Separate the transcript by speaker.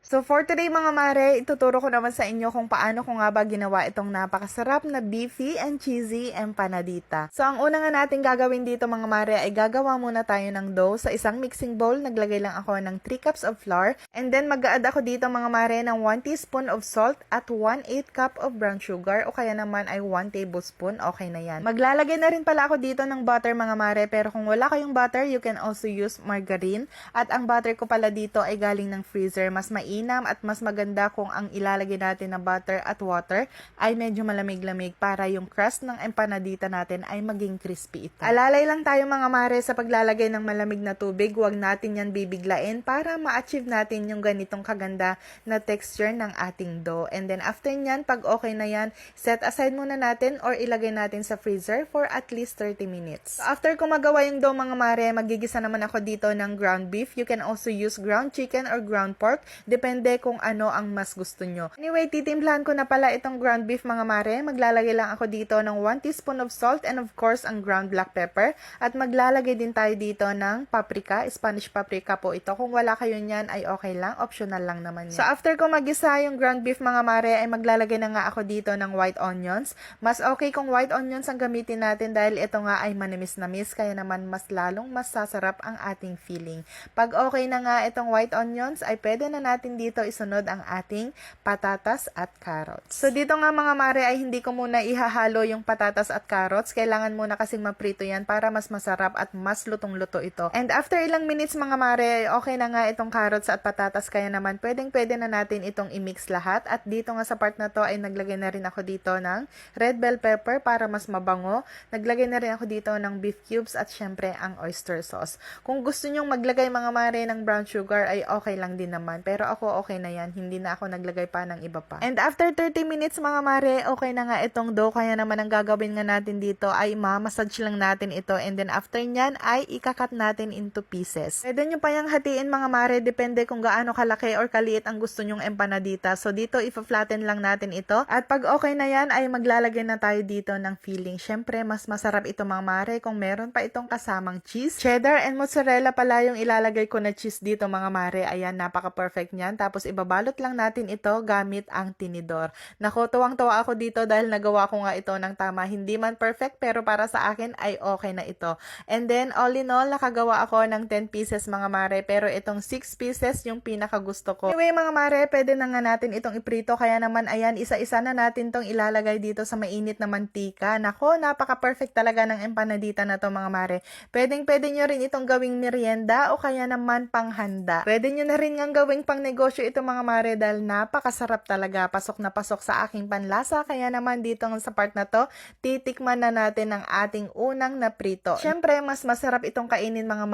Speaker 1: So for today mga mare, ituturo ko naman sa inyo kung paano ko nga ba ginawa itong napakasarap na beefy and cheesy empanadita. So ang una nga natin gagawin dito mga mare ay gagawa muna tayo ng dough. Sa isang mixing bowl, naglagay lang ako ng 3 cups of flour. And then mag-a-add ako dito mga mare ng 1 teaspoon of salt at 1/8 cup of brown sugar o kaya naman ay 1 tablespoon. Okay na yan. Maglalagay na rin pala ako dito ng butter mga mare, pero kung wala kayong butter, you can also use margarine. At ang butter ko pala dito ay galing ng freezer. Mas mainam at mas maganda kung ang ilalagay natin na butter at water ay medyo malamig-lamig para yung crust ng empanadita natin ay maging crispy ito. Alalay lang tayo mga mare sa paglalagay ng malamig na tubig. Huwag natin yan bibiglain para ma-achieve natin yung ganitong kaganda na texture ng ating dough. And then after nyan, pag okay na yan, set aside muna natin or ilagay natin sa freezer for at least 30 minutes. So, after ko magawa yung dough mga mare, magigisa naman ako dito ng ground beef. You can also use ground chicken or ground pork. Depende kung ano ang mas gusto nyo. Anyway, titimplahan ko na pala itong ground beef mga mare. Maglalagay lang ako dito ng 1 teaspoon of salt and of course ang ground black pepper. At maglalagay din tayo dito ng paprika. Spanish paprika po ito. Kung wala kayo niyan ay okay lang. Optional lang naman yan. So after ko magisa yung ground beef mga mare ay maglalagay na nga ako dito ng white onions. Mas okay kung white onions ang gamitin natin dahil ito nga ay manimis-namis. Kaya naman mas lalong mas sasarap ang ating feeling. Pag okay na nga itong white onions ay pwede na natin dito isunod ang ating patatas at carrots. So dito nga mga mare ay hindi ko muna ihahalo yung patatas at carrots. Kailangan muna kasing maprito yan para mas masarap at mas lutong-luto ito. And after ilang minutes mga mare, okay na nga itong carrots at patatas. Kaya naman pwedeng-pwede na natin itong i-mix lahat. At dito nga sa part na to ay naglagay na rin ako dito ng red bell pepper para mas mabango. Naglagay na rin ako dito ng beef cubes at syempre ang oyster sauce. Kung gusto nyong maglagay mga mare ng brown sugar ay okay lang din naman. Pero ako okay na yan. Hindi na ako naglagay pa ng iba pa. And after 30 minutes mga mare, okay na nga itong dough. Kaya naman ang gagawin nga natin dito ay ma-massage lang natin ito. And then after nyan ay ikakat natin into pieces. Pwede nyo pa yung hatiin mga mare. Depende kung gaano kalaki or kaliit ang gusto nyong empanadita. So dito ipa-flatten lang natin ito. At pag okay na yan ay maglalagay na tayo dito ng filling. Syempre mas masarap ito mga mare kung meron pa itong kasamang cheese. Cheddar and mozzarella pala yung ilalagay ko na cheese dito mga mare. Ayan, napaka-perfect niyan. Tapos ibabalot lang natin ito gamit ang tinidor. Naku, tuwang-tuwa ako dito dahil nagawa ko nga ito ng tama. Hindi man perfect pero para sa akin ay okay na ito. And then all in all, nakagawa ako ng 10 pieces mga mare. Pero itong 6 pieces yung pinakagusto ko. Anyway mga mare, pwede na nga natin itong iprito. Kaya naman ayan, isa-isa na natin tong ilalagay dito sa mainit na mantika. Naku, napaka-perfect talaga ng empanadita na to mga mare. Pwedeng-pwede nyo rin itong gawing merienda o kaya naman panghanda. Pwede nyo na rin nga gawing pang negosyo ito mga mare dahil napakasarap talaga. Pasok na pasok sa aking panlasa. Kaya naman dito sa part na to, titikman na natin ang ating unang naprito. Syempre, mas masarap itong kainin mga